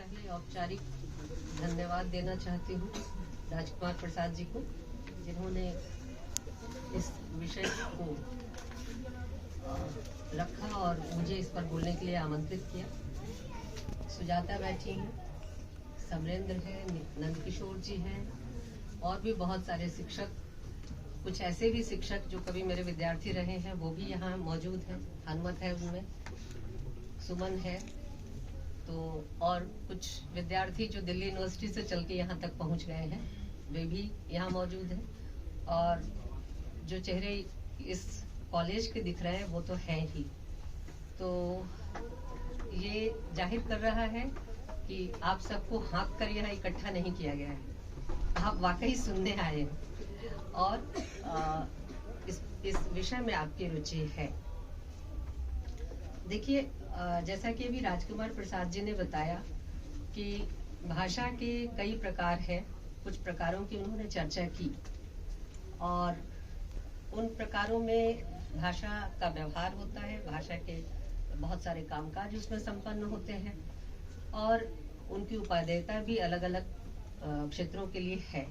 पहले औपचारिक धन्यवाद देना चाहती हूँ राजकुमार प्रसाद जी को, जिन्होंने इस विषय को रखा और मुझे इस पर बोलने के लिए आमंत्रित किया। सुजाता बैठी हैं, समरेंद्र है, नंदकिशोर जी हैं और भी बहुत सारे शिक्षक, कुछ ऐसे भी शिक्षक जो कभी मेरे विद्यार्थी रहे हैं वो भी यहाँ मौजूद हैं। हनुमत है उनमें, सुमन है, तो और कुछ विद्यार्थी जो दिल्ली यूनिवर्सिटी से चल के यहाँ तक पहुँच गए हैं वे भी यहाँ मौजूद हैं। और जो चेहरे इस कॉलेज के दिख रहे हैं वो तो हैं ही। तो ये जाहिर कर रहा है कि आप सबको हाँक कर यहाँ इकट्ठा नहीं किया गया है, आप वाकई सुनने आए हैं और इस विषय में आपकी रुचि है। देखिए, जैसा कि अभी राजकुमार प्रसाद जी ने बताया कि भाषा के कई प्रकार हैं, कुछ प्रकारों की उन्होंने चर्चा की और उन प्रकारों में भाषा का व्यवहार होता है, भाषा के बहुत सारे कामकाज उसमें संपन्न होते हैं और उनकी उपादेयता भी अलग अलग क्षेत्रों के लिए है।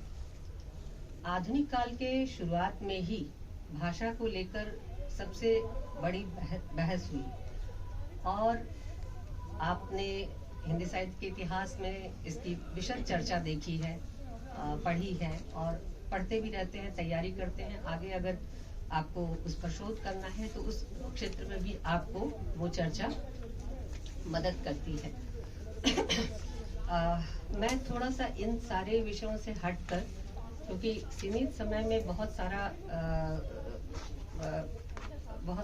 आधुनिक काल के शुरुआत में ही भाषा को लेकर सबसे बड़ी बहस हुई और आपने हिंदी साहित्य के इतिहास में इसकी विशद चर्चा देखी है, पढ़ी है और पढ़ते भी रहते हैं, तैयारी करते हैं। आगे अगर आपको उस पर शोध करना है तो उस क्षेत्र में भी आपको वो चर्चा मदद करती है। मैं थोड़ा सा इन सारे विषयों से हटकर, क्योंकि सीमित समय में बहुत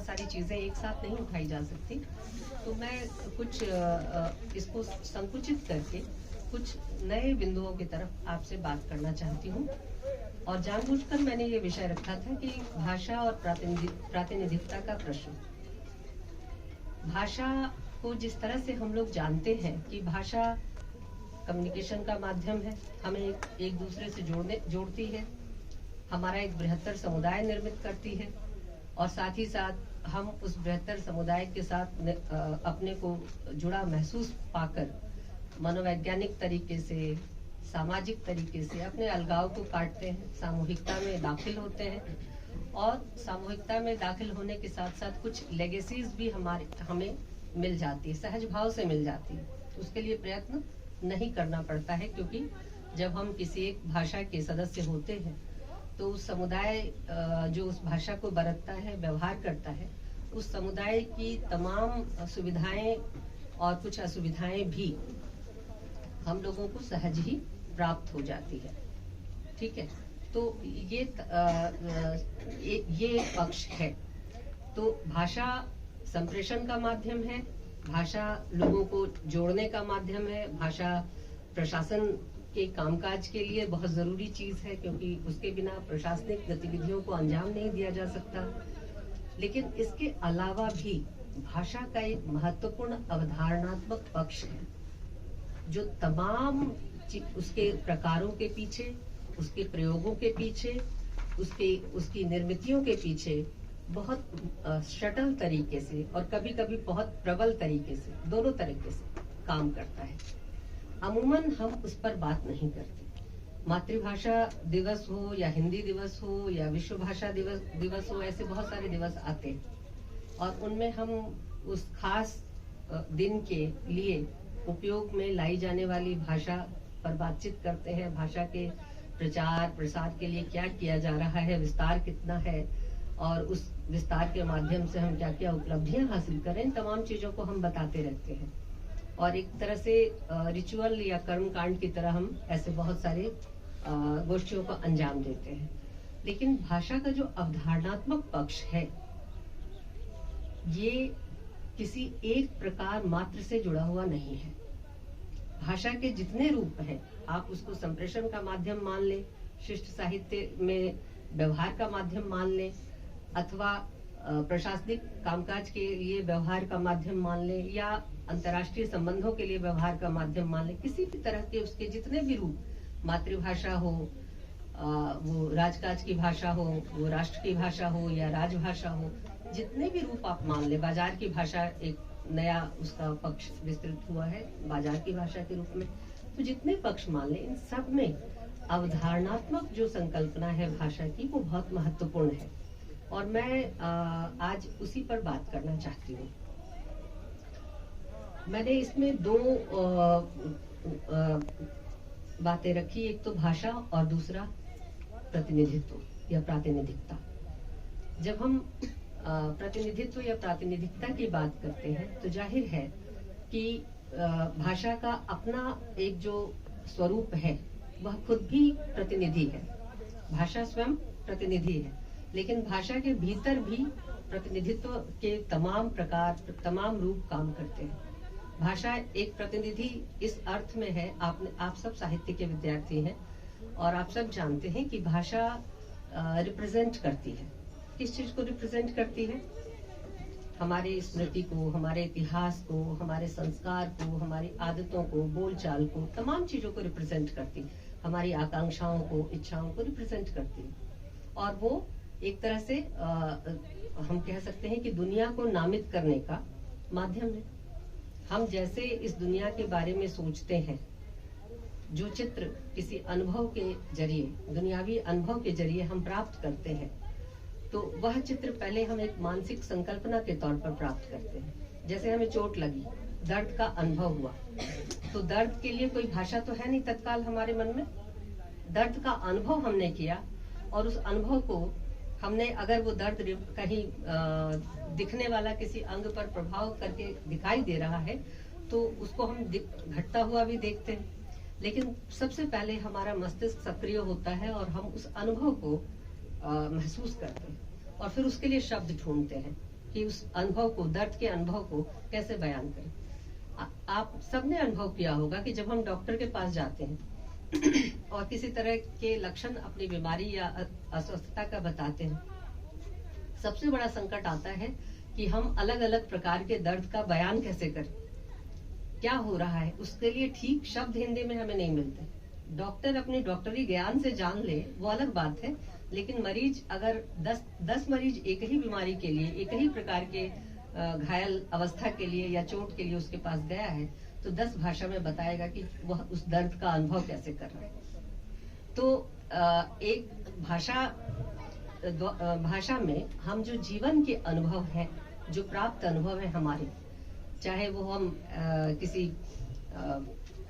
सारी चीजें एक साथ नहीं उठाई जा सकती, तो मैं कुछ इसको संकुचित करके कुछ नए बिंदुओं की तरफ आपसे बात करना चाहती हूँ। और जानबूझकर मैंने ये विषय रखा था कि भाषा और प्रातिनिधिकता का प्रश्न। भाषा को जिस तरह से हम लोग जानते हैं कि भाषा कम्युनिकेशन का माध्यम है, हमें एक दूसरे से जोड़ती है, हमारा एक बृहत्तर समुदाय निर्मित करती है और साथ ही साथ हम उस बृहत्तर समुदाय के साथ अपने को जुड़ा महसूस पाकर मनोवैज्ञानिक तरीके से, सामाजिक तरीके से अपने अलगाव को काटते हैं, सामूहिकता में दाखिल होते हैं और सामूहिकता में दाखिल होने के साथ साथ कुछ लेगेसीज भी हमें मिल जाती है, सहज भाव से मिल जाती है। उसके लिए प्रयत्न नहीं करना पड़ता है, क्योंकि जब हम किसी एक भाषा के सदस्य होते हैं तो उस समुदाय जो उस भाषा को बरतता है, व्यवहार करता है, उस समुदाय की तमाम सुविधाएं और कुछ असुविधाएं भी हम लोगों को सहज ही प्राप्त हो जाती है। ठीक है, तो ये पक्ष है। तो भाषा संप्रेषण का माध्यम है, भाषा लोगों को जोड़ने का माध्यम है, भाषा प्रशासन के कामकाज के लिए बहुत जरूरी चीज है, क्योंकि उसके बिना प्रशासनिक गतिविधियों को अंजाम नहीं दिया जा सकता। लेकिन इसके अलावा भी भाषा का एक महत्वपूर्ण अवधारणात्मक पक्ष है, जो तमाम उसके प्रकारों के पीछे, उसके प्रयोगों के पीछे, उसकी निर्मितियों के पीछे बहुत सटल तरीके से और कभी-कभी बहुत प्रबल तरीके से, दोनों तरीके से काम करता है। अमूमन हम उस पर बात नहीं करते। मातृभाषा दिवस हो या हिंदी दिवस हो या विश्व भाषा दिवस हो, ऐसे बहुत सारे दिवस आते हैं और उनमें हम उस खास दिन के लिए उपयोग में लाई जाने वाली भाषा पर बातचीत करते हैं। भाषा के प्रचार प्रसार के लिए क्या किया जा रहा है, विस्तार कितना है और उस विस्तार के माध्यम से हम क्या क्या उपलब्धियां हासिल करें, इन तमाम चीजों को हम बताते रहते हैं और एक तरह से रिचुअल या कर्मकांड की तरह हम ऐसे बहुत सारे गोष्ठियों को अंजाम देते हैं। लेकिन भाषा का जो अवधारणात्मक पक्ष है, ये किसी एक प्रकार मात्र से जुड़ा हुआ नहीं है। भाषा के जितने रूप हैं, आप उसको संप्रेषण का माध्यम मान लें, शिष्ट साहित्य में व्यवहार का माध्यम मान लें, अथवा प्रशासनिक कामकाज के लिए व्यवहार का माध्यम मान लें या अंतर्राष्ट्रीय संबंधों के लिए व्यवहार का माध्यम मान लें, किसी भी तरह के उसके जितने भी रूप, मातृभाषा हो, वो राजकाज की भाषा हो, वो राष्ट्र की भाषा हो या राजभाषा हो, जितने भी रूप आप मान ले, बाजार की भाषा एक नया उसका पक्ष विस्तृत हुआ है बाजार की भाषा के रूप में। तो जितने पक्ष मान लें, इन सब में अवधारणात्मक जो संकल्पना है भाषा की, वो बहुत महत्वपूर्ण है और मैं आज उसी पर बात करना चाहती हूँ। मैंने इसमें दो बातें रखी, एक तो भाषा और दूसरा प्रतिनिधित्व या प्रातिनिधिकता। जब हम प्रतिनिधित्व या प्रातिनिधिकता की बात करते हैं तो जाहिर है कि भाषा का अपना एक जो स्वरूप है वह खुद भी प्रतिनिधि है। भाषा स्वयं प्रतिनिधि है, लेकिन भाषा के भीतर भी प्रतिनिधित्व के तमाम प्रकार, तमाम रूप काम करते हैं। भाषा एक प्रतिनिधि इस अर्थ में है, आप सब साहित्य के विद्यार्थी हैं और आप सब जानते हैं कि भाषा रिप्रेजेंट करती है। किस चीज को रिप्रेजेंट करती है? हमारे स्मृति को, हमारे इतिहास को, हमारे संस्कार को, हमारी आदतों को, बोलचाल को, तमाम चीजों को रिप्रेजेंट करती है। हमारी आकांक्षाओं को, इच्छाओं को रिप्रेजेंट करती है और वो एक तरह से हम कह सकते हैं कि दुनिया को नामित करने का माध्यम है। हम जैसे इस दुनिया के बारे में सोचते हैं, जो चित्र किसी अनुभव के जरिए, दुनियावी अनुभव के जरिए हम प्राप्त करते हैं, तो वह चित्र पहले हम एक मानसिक संकल्पना के तौर पर प्राप्त करते हैं। जैसे हमें चोट लगी, दर्द का अनुभव हुआ, तो दर्द के लिए कोई भाषा तो है नहीं तत्काल हमारे मन में। दर्द का अनुभव हमने किया और उस अनुभव को हमने, अगर वो दर्द कहीं दिखने वाला किसी अंग पर प्रभाव करके दिखाई दे रहा है तो उसको हम घटता हुआ भी देखते हैं, लेकिन सबसे पहले हमारा मस्तिष्क सक्रिय होता है और हम उस अनुभव को महसूस करते हैं और फिर उसके लिए शब्द ढूंढते हैं कि उस अनुभव को, दर्द के अनुभव को कैसे बयान करें। आप सबने अनुभव किया होगा कि जब हम डॉक्टर के पास जाते हैं और किसी तरह के लक्षण अपनी बीमारी या अस्वस्थता का बताते हैं, सबसे बड़ा संकट आता है कि हम अलग अलग प्रकार के दर्द का बयान कैसे करें, क्या हो रहा है। उसके लिए ठीक शब्द हिंदी में हमें नहीं मिलते। डॉक्टर अपने डॉक्टरी ज्ञान से जान ले वो अलग बात है, लेकिन मरीज अगर 10 मरीज एक ही बीमारी के लिए, एक ही प्रकार के घायल अवस्था के लिए या चोट के लिए उसके पास गया है, तो 10 भाषा में बताएगा कि वह उस दर्द का अनुभव कैसे कर रहा है। तो एक भाषा में हम जो जीवन के अनुभव हैं, जो प्राप्त अनुभव है हमारे, चाहे वो हम किसी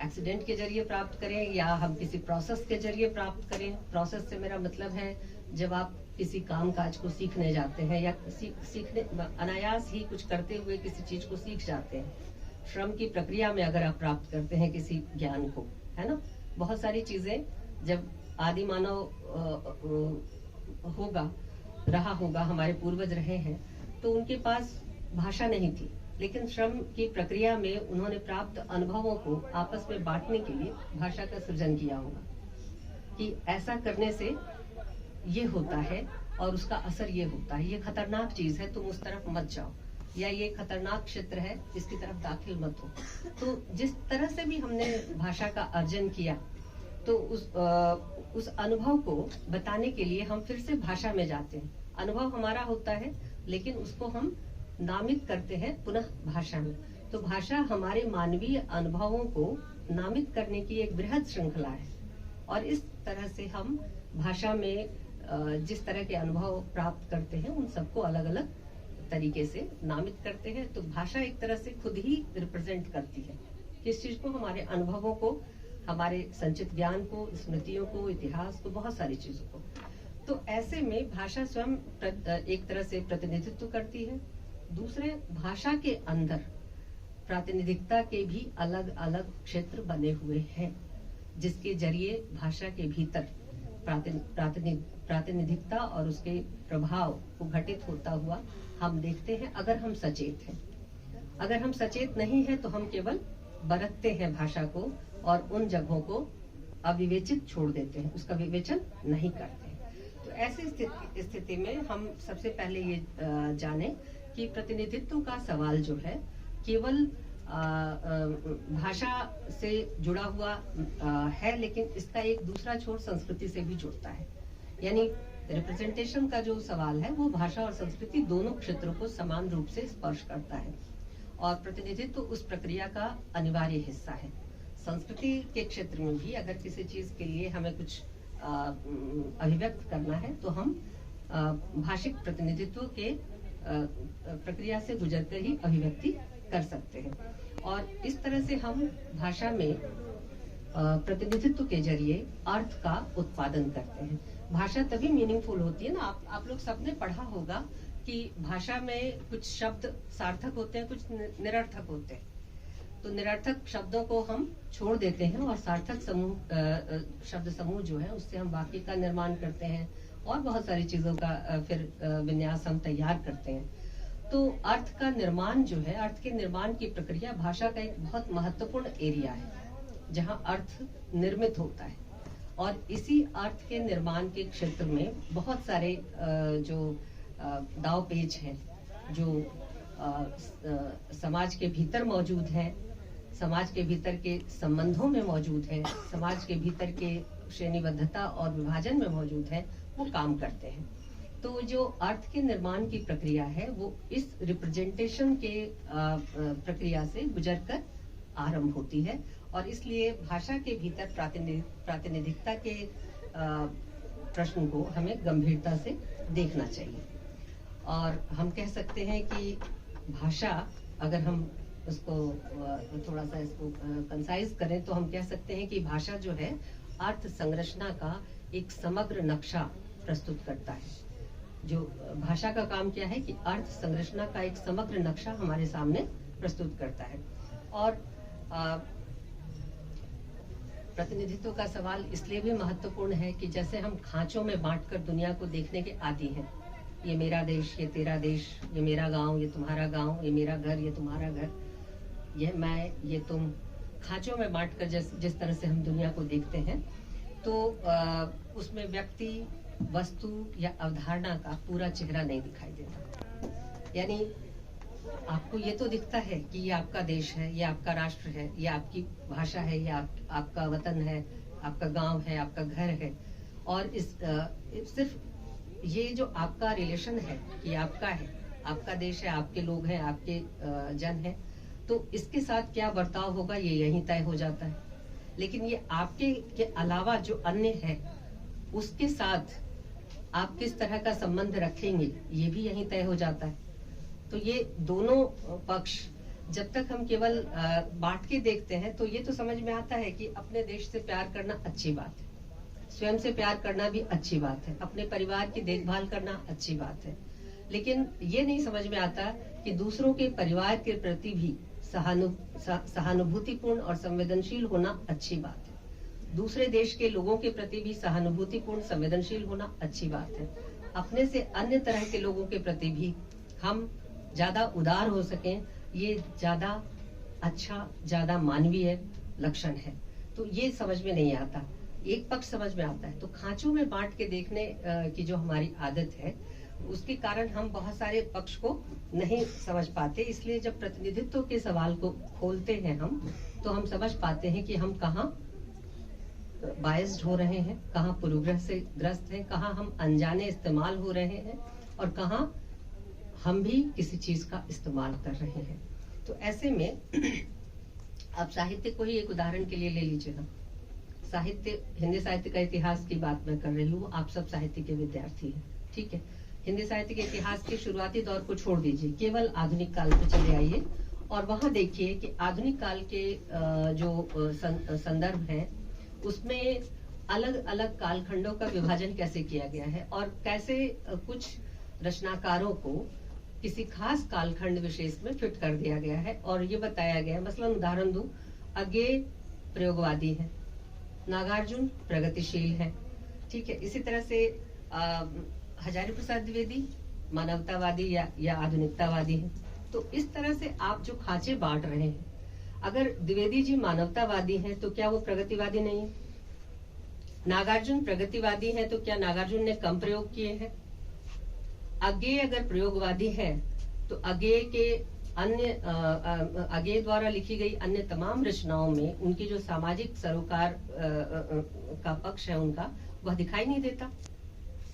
एक्सीडेंट के जरिए प्राप्त करें या हम किसी प्रोसेस के जरिए प्राप्त करें। प्रोसेस से मेरा मतलब है जब आप किसी काम काज को सीखने जाते हैं या सीखने अनायास ही कुछ करते हुए किसी चीज को सीख जाते हैं, श्रम की प्रक्रिया में अगर आप प्राप्त करते हैं किसी ज्ञान को, है ना। बहुत सारी चीजें जब आदि मानव रहा होगा, हमारे पूर्वज रहे हैं, तो उनके पास भाषा नहीं थी, लेकिन श्रम की प्रक्रिया में उन्होंने प्राप्त अनुभवों को आपस में बांटने के लिए भाषा का सृजन किया होगा कि ऐसा करने से ये होता है और उसका असर ये होता है, ये खतरनाक चीज है, तुम उस तरफ मत जाओ, या ये खतरनाक क्षेत्र है, इसकी तरफ दाखिल मत हो। तो जिस तरह से भी हमने भाषा का अर्जन किया, तो उस अनुभव को बताने के लिए हम फिर से भाषा में जाते हैं। अनुभव हमारा होता है, लेकिन उसको हम नामित करते हैं पुनः भाषा में। तो भाषा हमारे मानवीय अनुभवों को नामित करने की एक बृहद श्रृंखला है और इस तरह से हम भाषा में जिस तरह के अनुभव प्राप्त करते हैं उन सबको अलग अलग तरीके से नामित करते हैं। तो भाषा एक तरह से खुद ही रिप्रेजेंट करती है किस चीज को, हमारे अनुभवों को, हमारे संचित ज्ञान को, स्मृतियों को, इतिहास को, बहुत सारी चीजों को। तो ऐसे में भाषा स्वयं एक तरह से प्रतिनिधित्व करती है। दूसरे, भाषा के अंदर प्रातिनिधिकता के भी अलग अलग क्षेत्र बने हुए हैं, जिसके जरिए भाषा के भीतर प्रातिनिधिकता और उसके प्रभाव को घटित होता हुआ हम देखते हैं, अगर हम सचेत हैं। अगर हम सचेत नहीं हैं तो हम केवल बरतते हैं भाषा को और उन जगहों को अविवेचित छोड़ देते हैं, उसका विवेचन नहीं करते। तो ऐसी स्थिति में हम सबसे पहले ये जाने कि प्रतिनिधित्व का सवाल जो है केवल भाषा से जुड़ा हुआ है, लेकिन इसका एक दूसरा छोर संस्कृति से भी जुड़ता है। यानी रिप्रेजेंटेशन का जो सवाल है वो भाषा और संस्कृति दोनों क्षेत्रों को समान रूप से स्पर्श करता है और प्रतिनिधित्व उस प्रक्रिया का अनिवार्य हिस्सा है। संस्कृति के क्षेत्र में भी अगर किसी चीज के लिए हमें कुछ अभिव्यक्त करना है तो हम भाषिक प्रतिनिधित्व के प्रक्रिया से गुजरकर ही अभिव्यक्ति कर सकते हैं। और इस तरह से हम भाषा में प्रतिनिधित्व के जरिए अर्थ का उत्पादन करते हैं। भाषा तभी मीनिंगफुल होती है ना, आप लोग सबने पढ़ा होगा कि भाषा में कुछ शब्द सार्थक होते हैं, कुछ निरर्थक होते हैं। तो निरर्थक शब्दों को हम छोड़ देते हैं और सार्थक शब्द समूह जो है उससे हम वाक्य का निर्माण करते हैं और बहुत सारी चीजों का फिर विन्यास हम तैयार करते हैं। तो अर्थ का निर्माण जो है, अर्थ के निर्माण की प्रक्रिया भाषा का एक बहुत महत्वपूर्ण एरिया है जहां अर्थ निर्मित होता है। और इसी अर्थ के निर्माण के क्षेत्र में बहुत सारे जो दाव पेच हैं जो समाज के भीतर मौजूद हैं, समाज के भीतर के संबंधों में मौजूद हैं, समाज के भीतर के श्रेणीबद्धता और विभाजन में मौजूद हैं, वो काम करते हैं। तो जो अर्थ के निर्माण की प्रक्रिया है वो इस रिप्रेजेंटेशन के प्रक्रिया से गुजरकर आरंभ होती है। और इसलिए भाषा के भीतर प्रातिनिधिकता के प्रश्न को हमें गंभीरता से देखना चाहिए। और हम कह सकते हैं कि भाषा, अगर हम उसको थोड़ा सा इसको कंसाइज करें तो हम कह सकते हैं कि भाषा जो है अर्थ संरचना का एक समग्र नक्शा प्रस्तुत करता है। जो भाषा का काम क्या है कि अर्थ संरचना का एक समग्र नक्शा हमारे सामने प्रस्तुत करता है। और प्रतिनिधित्व का सवाल इसलिए भी महत्वपूर्ण है कि जैसे हम खांचों में बांटकर दुनिया को देखने के आदी हैं, ये मेरा देश, ये तेरा देश, ये मेरा गांव, ये तुम्हारा गांव, ये मेरा घर, ये तुम्हारा घर, ये मैं, ये तुम, खांचों में बांटकर जिस तरह से हम दुनिया को देखते हैं, तो उसमें व्यक्ति, वस्तु या अवधारणा का पूरा चेहरा नहीं दिखाई देता। यानी आपको ये तो दिखता है कि ये आपका देश है, ये आपका राष्ट्र है, ये आपकी भाषा है, ये आपका वतन है, आपका गांव है, आपका घर है। और सिर्फ ये जो आपका रिलेशन है कि आपका है, आपका देश है, आपके लोग हैं, आपके जन हैं, तो इसके साथ क्या बर्ताव होगा ये यहीं तय हो जाता है। लेकिन ये आपके के अलावा जो अन्य है उसके साथ आप किस तरह का संबंध रखेंगे ये भी यहीं तय हो जाता है। तो ये दोनों पक्ष जब तक हम केवल बांट के देखते हैं तो ये तो समझ में आता है कि अपने देश से प्यार करना अच्छी बात है, स्वयं से प्यार करना भी अच्छी बात है, अपने परिवार की देखभाल करना अच्छी बात है। लेकिन ये नहीं समझ में आता कि दूसरों के परिवार के प्रति भी सहानुभूतिपूर्ण और संवेदनशील होना अच्छी बात है। दूसरे देश के लोगों के प्रति भी सहानुभूतिपूर्ण संवेदनशील होना अच्छी बात है। अपने से अन्य तरह के लोगों के प्रति भी हम ज्यादा उदार हो सकें, ये ज्यादा अच्छा, ज्यादा मानवीय लक्षण है। तो ये समझ में नहीं आता, एक पक्ष समझ में आता है। तो खांचों में बांट के देखने की जो हमारी आदत है उसके कारण हम बहुत सारे पक्ष को नहीं समझ पाते। इसलिए जब प्रतिनिधित्व के सवाल को खोलते हैं हम, तो हम समझ पाते हैं कि हम कहाँ बायस्ड हो रहे हैं, कहाँ पूर्वग्रह से ग्रस्त हैं, कहाँ हम अनजाने इस्तेमाल हो रहे हैं और कहाँ हम भी किसी चीज का इस्तेमाल कर रहे हैं। तो ऐसे में आप साहित्य को ही एक उदाहरण के लिए ले लीजिए। हम साहित्य, हिंदी साहित्य का इतिहास की बात मैं कर रही हूँ, आप सब साहित्य के विद्यार्थी हैं, ठीक है। हिंदी साहित्य के इतिहास के शुरुआती दौर को छोड़ दीजिए, केवल आधुनिक काल पे चले आइए और वहां देखिए कि आधुनिक काल के जो संदर्भ है उसमें अलग अलग कालखंडों का विभाजन कैसे किया गया है और कैसे कुछ रचनाकारों को किसी खास कालखंड विशेष में फिट कर दिया गया है। और ये बताया गया है, मसलन उदाहरण दूं, अज्ञेय प्रयोगवादी है, नागार्जुन प्रगतिशील है, ठीक है। इसी तरह से हजारी प्रसाद द्विवेदी मानवतावादी या आधुनिकतावादी है। तो इस तरह से आप जो खांचे बांट रहे हैं, अगर द्विवेदी जी मानवतावादी हैं तो क्या वो प्रगतिवादी नहीं है? नागार्जुन प्रगतिवादी हैं तो क्या नागार्जुन ने कम प्रयोग किए हैं? अज्ञेय अगर प्रयोगवादी है तो अज्ञेय के अन्य अज्ञेय द्वारा लिखी गई अन्य तमाम रचनाओं में उनकी जो सामाजिक सरोकार का पक्ष है उनका, वह दिखाई नहीं देता।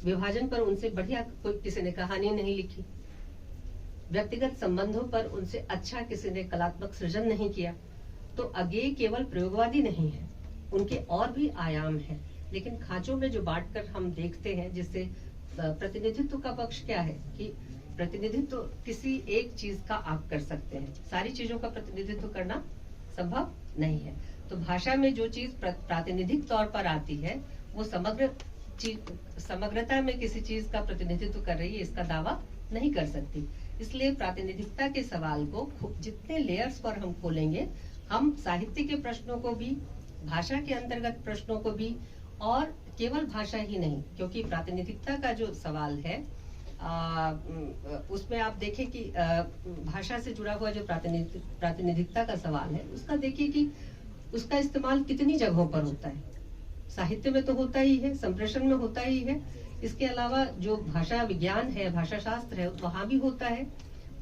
विभाजन पर उनसे बढ़िया कोई किसी ने कहानी नहीं लिखी। व्यक्तिगत संबंधों पर उनसे अच्छा किसी ने कलात्मक सृजन नहीं किया, तो अज्ञेय केवल प्रयोगवादी नहीं है, उनके और भी आयाम हैं। लेकिन खांचों में जो बांटकर हम देखते हैं, जिससे प्रतिनिधित्व का पक्ष क्या है कि प्रतिनिधित्व किसी एक चीज का आप कर सकते हैं, सारी चीजों का प्रतिनिधित्व करना संभव नहीं है। तो भाषा में जो चीज प्रातिनिधिक तौर पर आती है वो समग्रता में किसी चीज का प्रतिनिधित्व कर रही है, इसका दावा नहीं कर सकती। इसलिए प्रातिनिधिकता के सवाल को जितने लेयर्स पर हम खोलेंगे, हम साहित्य के प्रश्नों को भी, भाषा के अंतर्गत प्रश्नों को भी, और केवल भाषा ही नहीं, क्योंकि प्रातिनिधिकता का जो सवाल है उसमें आप देखें कि भाषा से जुड़ा हुआ जो प्रातिनिधिकता का सवाल है, उसका देखिए कि उसका इस्तेमाल कितनी जगहों पर होता है। साहित्य में तो होता ही है, संप्रेषण में होता ही है, इसके अलावा जो भाषा विज्ञान है, भाषा शास्त्र है, वहां भी होता है।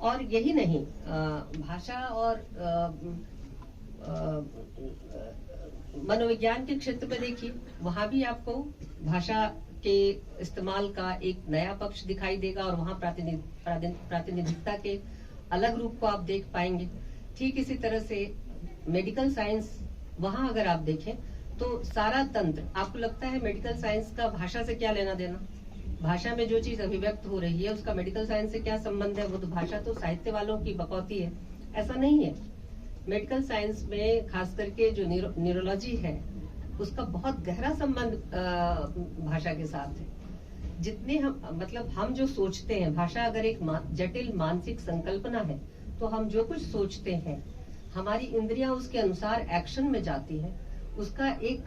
और यही नहीं, भाषा और मनोविज्ञान के क्षेत्र में देखिए, वहां भी आपको भाषा के इस्तेमाल का एक नया पक्ष दिखाई देगा और वहां प्रातिनिधिकता के अलग रूप को आप देख पाएंगे। ठीक इसी तरह से मेडिकल साइंस, वहां अगर आप देखें तो सारा तंत्र, आपको लगता है मेडिकल साइंस का भाषा से क्या लेना देना, भाषा में जो चीज अभिव्यक्त हो रही है उसका मेडिकल साइंस से क्या संबंध है, वो तो भाषा तो साहित्य वालों की बकौती है। ऐसा नहीं है। मेडिकल साइंस में खास करके जो न्यूरोलॉजी है उसका बहुत गहरा संबंध भाषा के साथ है। जितने हम जो सोचते हैं, भाषा अगर एक जटिल मानसिक संकल्पना है, तो हम जो कुछ सोचते हैं, हमारी इंद्रियां उसके अनुसार एक्शन में जाती हैं। उसका एक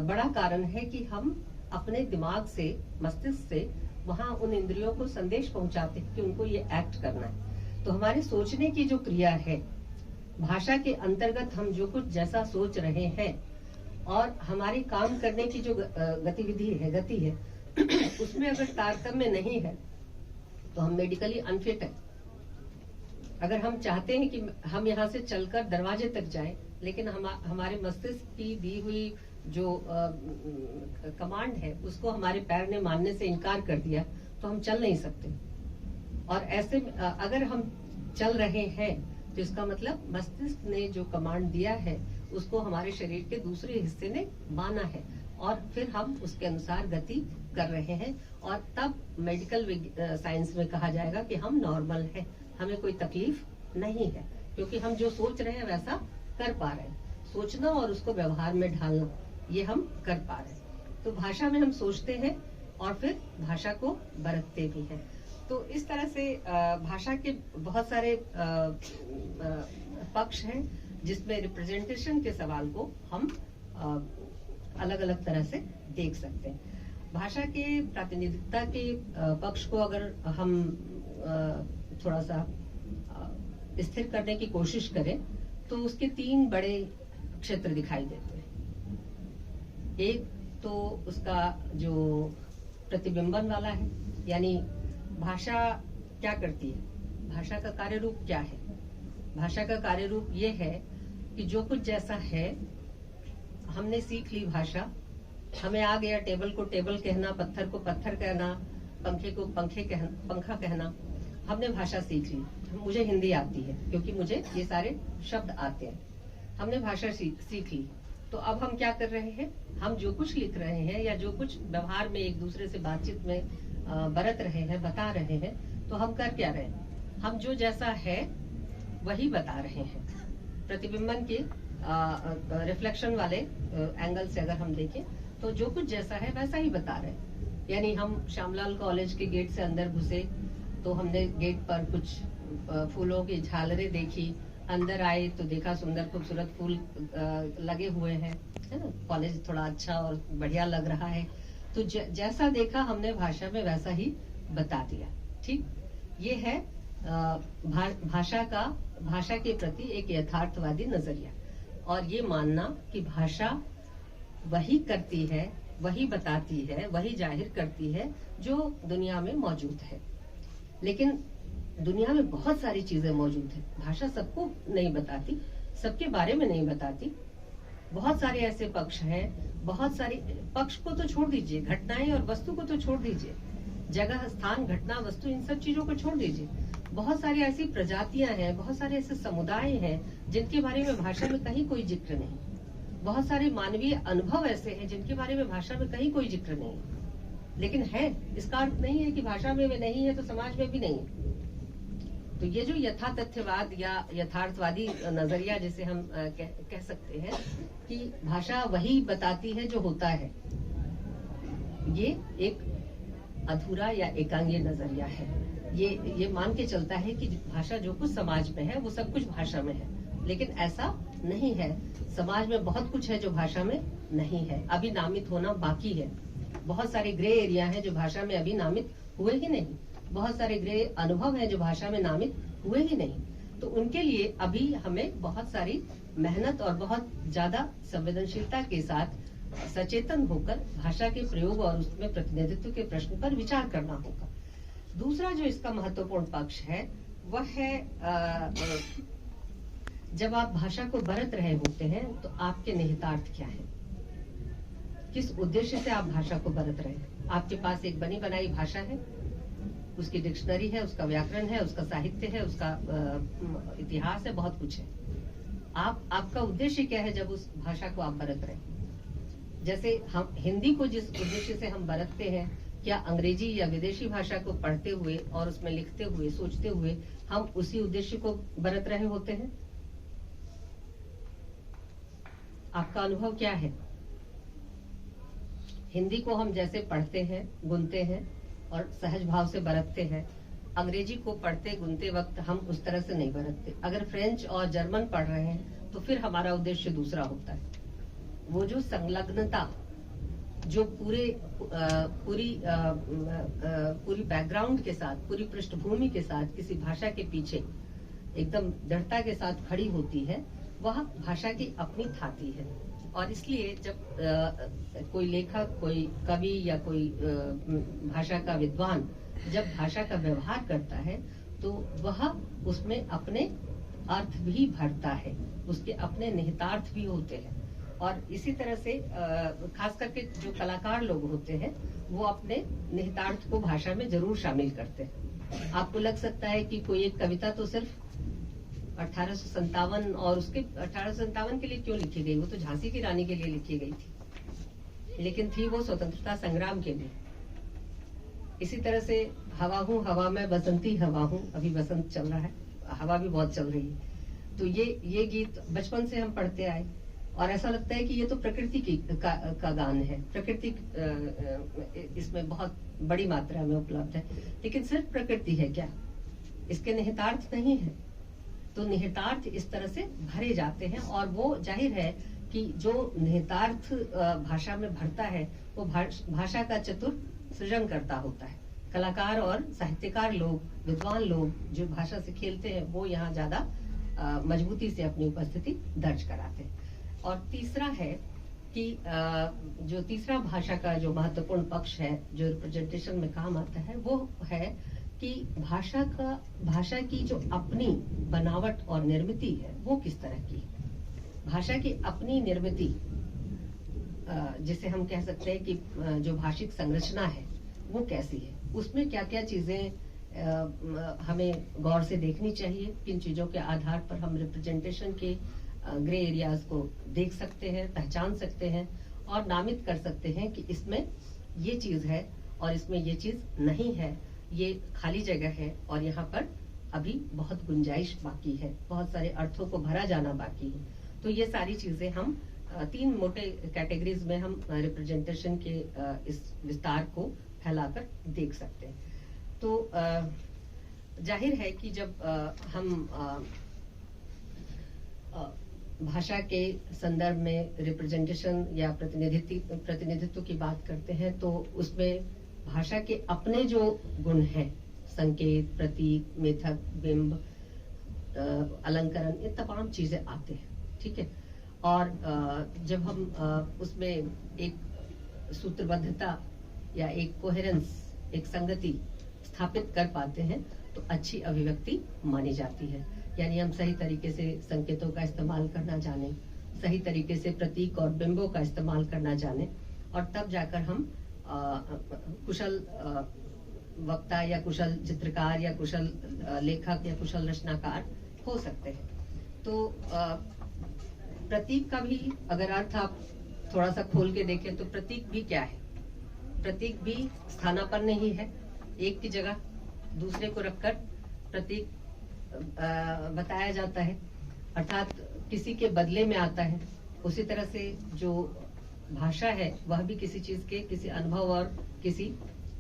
बड़ा कारण है कि हम अपने दिमाग से, मस्तिष्क से वहां उन इंद्रियों को संदेश पहुंचाते हैं कि उनको ये एक्ट करना है। तो हमारे सोचने की जो क्रिया है, भाषा के अंतर्गत हम जो कुछ जैसा सोच रहे हैं और हमारी काम करने की जो गति है उसमें अगर तारतम्य नहीं है तो हम मेडिकली अनफिट है। अगर हम चाहते हैं कि हम यहाँ से चलकर दरवाजे तक जाएं, लेकिन हमारे मस्तिष्क की दी हुई जो कमांड है उसको हमारे पैर ने मानने से इनकार कर दिया, तो हम चल नहीं सकते। और ऐसे अगर हम चल रहे हैं तो इसका मतलब मस्तिष्क ने जो कमांड दिया है उसको हमारे शरीर के दूसरे हिस्से ने माना है और फिर हम उसके अनुसार गति कर रहे हैं। और तब मेडिकल साइंस में कहा जाएगा कि हम नॉर्मल हैं, हमें कोई तकलीफ नहीं है, क्योंकि हम जो सोच रहे हैं वैसा कर पा रहे हैं। सोचना और उसको व्यवहार में ढालना, ये हम कर पा रहे हैं। तो भाषा में हम सोचते हैं और फिर भाषा को बरतते भी हैं। तो इस तरह से भाषा के बहुत सारे पक्ष हैं जिसमें रिप्रेजेंटेशन के सवाल को हम अलग अलग तरह से देख सकते हैं। भाषा के प्रातिनिधिकता के पक्ष को अगर हम थोड़ा सा स्थिर करने की कोशिश करें तो उसके 3 बड़े क्षेत्र दिखाई देते हैं। एक तो उसका जो प्रतिबिंबन वाला है, यानी भाषा क्या करती है, भाषा का कार्य रूप क्या है। भाषा का कार्य रूप ये है कि जो कुछ जैसा है, हमने सीख ली भाषा, हमें आ गया टेबल को टेबल कहना, पत्थर को पत्थर कहना, पंखे को पंखा कहना, हमने भाषा सीख ली। मुझे हिंदी आती है क्योंकि मुझे ये सारे शब्द आते हैं, हमने भाषा सीख ली। तो अब हम क्या कर रहे हैं, हम जो कुछ लिख रहे हैं या जो कुछ व्यवहार में एक दूसरे से बातचीत में बरत रहे हैं, बता रहे हैं, तो हम कर क्या रहे हैं, हम जो जैसा है वही बता रहे हैं। प्रतिबिंबन के रिफ्लेक्शन वाले एंगल से अगर हम देखें तो जो कुछ जैसा है वैसा ही बता रहे हैं। यानी हम श्यामलाल कॉलेज के गेट से अंदर घुसे तो हमने गेट पर कुछ फूलों की झालरें देखी, अंदर आए तो देखा सुंदर खूबसूरत फूल लगे हुए हैं, है ना, कॉलेज थोड़ा अच्छा और बढ़िया लग रहा है। तो जैसा देखा हमने भाषा में वैसा ही बता दिया। ठीक, ये है भाषा के प्रति एक यथार्थवादी नजरिया, और ये मानना कि भाषा वही करती है, वही बताती है, वही जाहिर करती है जो दुनिया में मौजूद है। लेकिन दुनिया में बहुत सारी चीजें मौजूद है, भाषा सबको नहीं बताती, सबके बारे में नहीं बताती। बहुत सारे ऐसे पक्ष हैं, बहुत सारे पक्ष को तो छोड़ दीजिए, घटनाएं और वस्तु को तो छोड़ दीजिए, जगह, स्थान, घटना, वस्तु, इन सब चीजों को छोड़ दीजिए। बहुत सारी ऐसी प्रजातियां हैं, बहुत सारे ऐसे समुदाय हैं जिनके बारे में भाषा में कहीं कोई जिक्र नहीं। बहुत सारे मानवीय अनुभव ऐसे हैं जिनके बारे में भाषा में कहीं कोई जिक्र नहीं, लेकिन है। इसका अर्थ नहीं है कि भाषा में वे नहीं है तो समाज में भी नहीं है। तो ये जो यथातथ्यवाद या यथार्थवादी नजरिया जिसे हम कह सकते हैं कि भाषा वही बताती है जो होता है, ये एक अधूरा या एकांगी नजरिया है। ये मान के चलता है कि भाषा जो कुछ समाज में है वो सब कुछ भाषा में है, लेकिन ऐसा नहीं है। समाज में बहुत कुछ है जो भाषा में नहीं है, अभी नामित होना बाकी है। बहुत सारे ग्रे एरिया हैं जो भाषा में अभी नामित हुए ही नहीं, बहुत सारे ग्रे अनुभव हैं जो भाषा में नामित हुए ही नहीं। तो उनके लिए अभी हमें बहुत सारी मेहनत और बहुत ज्यादा संवेदनशीलता के साथ सचेतन होकर भाषा के प्रयोग और उसमें प्रतिनिधित्व के प्रश्न पर विचार करना होगा। दूसरा जो इसका महत्वपूर्ण पक्ष है वह है जब आप भाषा को बरत रहे होते हैं तो आपके निहितार्थ क्या है, किस उद्देश्य से आप भाषा को बरत रहे हैं। आपके पास एक बनी बनाई भाषा है, उसकी डिक्शनरी है, उसका व्याकरण है, उसका साहित्य है, उसका इतिहास है, बहुत कुछ है। आपका उद्देश्य क्या है जब उस भाषा को आप बरत रहे हैं। जैसे हम हिंदी को जिस उद्देश्य से हम बरतते हैं, क्या अंग्रेजी या विदेशी भाषा को पढ़ते हुए और उसमें लिखते हुए सोचते हुए हम उसी उद्देश्य को बरत रहे होते हैं। आपका अनुभव क्या है। हिंदी को हम जैसे पढ़ते हैं, गुनते हैं और सहज भाव से बरतते हैं, अंग्रेजी को पढ़ते गुनते वक्त हम उस तरह से नहीं बरतते। अगर फ्रेंच और जर्मन पढ़ रहे हैं तो फिर हमारा उद्देश्य दूसरा होता है। वो जो संलग्नता जो पूरी बैकग्राउंड के साथ, पूरी पृष्ठभूमि के साथ किसी भाषा के पीछे एकदम दृढ़ता के साथ खड़ी होती है, वह भाषा की अपनी थाती है। और इसलिए जब कोई लेखक, कोई कवि या कोई भाषा का विद्वान जब भाषा का व्यवहार करता है तो वह उसमें अपने अर्थ भी भरता है, उसके अपने निहितार्थ भी होते हैं। और इसी तरह से खास करके जो कलाकार लोग होते हैं वो अपने निहितार्थ को भाषा में जरूर शामिल करते हैं। आपको लग सकता है कि कोई एक कविता तो सिर्फ 1857 और उसके 1857 के लिए क्यों लिखी गई, वो तो झांसी की रानी के लिए लिखी गई थी, लेकिन थी वो स्वतंत्रता संग्राम के लिए। इसी तरह से हवा हूँ हवा में बसंती हवा हूँ, अभी बसंत चल रहा है, हवा भी बहुत चल रही है। तो ये गीत बचपन से हम पढ़ते आए और ऐसा लगता है कि ये तो प्रकृति का गान है, प्रकृति इसमें बहुत बड़ी मात्रा में उपलब्ध है। लेकिन सिर्फ प्रकृति है क्या, इसके निहितार्थ नहीं है। तो निहितार्थ इस तरह से भरे जाते हैं और वो जाहिर है कि जो निहितार्थ भाषा में भरता है वो भाषा का चतुर सृजन करता होता है। कलाकार और साहित्यकार लोग, विद्वान लोग जो भाषा से खेलते हैं वो यहाँ ज्यादा मजबूती से अपनी उपस्थिति दर्ज कराते हैं। और तीसरा है कि जो तीसरा भाषा का जो महत्वपूर्ण पक्ष है जो रिप्रेजेंटेशन में काम आता है वो है कि भाषा की जो अपनी बनावट और निर्मिति है वो किस तरह की है। भाषा की अपनी निर्मिति जिसे हम कह सकते हैं कि जो भाषिक संरचना है वो कैसी है, उसमें क्या क्या चीजें हमें गौर से देखनी चाहिए, किन चीजों के आधार पर हम रिप्रेजेंटेशन के ग्रे एरियाज को देख सकते हैं, पहचान सकते हैं और नामित कर सकते हैं कि इसमें ये चीज है और इसमें ये चीज नहीं है, ये खाली जगह है और यहाँ पर अभी बहुत गुंजाइश बाकी है, बहुत सारे अर्थों को भरा जाना बाकी है। तो ये सारी चीजें हम 3 मोटे कैटेगरीज में हम रिप्रेजेंटेशन के इस विस्तार को फैलाकर देख सकते हैं। तो जाहिर है कि जब हम भाषा के संदर्भ में रिप्रेजेंटेशन या प्रतिनिधित्व की बात करते हैं तो उसमें भाषा के अपने जो गुण हैं, संकेत, प्रतीक, मेथक, बिंब, अलंकरण, ये तमाम चीजें आते हैं, ठीक है। और जब हम उसमें एक सूत्रबद्धता या एक कोहेरेंस, एक संगति स्थापित कर पाते हैं तो अच्छी अभिव्यक्ति मानी जाती है। यानी हम सही तरीके से संकेतों का इस्तेमाल करना जाने, सही तरीके से प्रतीक और बिंबों का इस्तेमाल करना जाने और तब जाकर हम कुशल वक्ता या कुशल चित्रकार या कुशल लेखक या कुशल रचनाकार हो सकते हैं। तो प्रतीक का भी अगर अर्थ आप थोड़ा सा खोल के देखें तो प्रतीक भी क्या है? प्रतीक भी स्थानापन्न ही है। एक की जगह दूसरे को रखकर प्रतीक बताया जाता है, अर्थात किसी के बदले में आता है। उसी तरह से जो भाषा है वह भी किसी चीज के, किसी अनुभव और किसी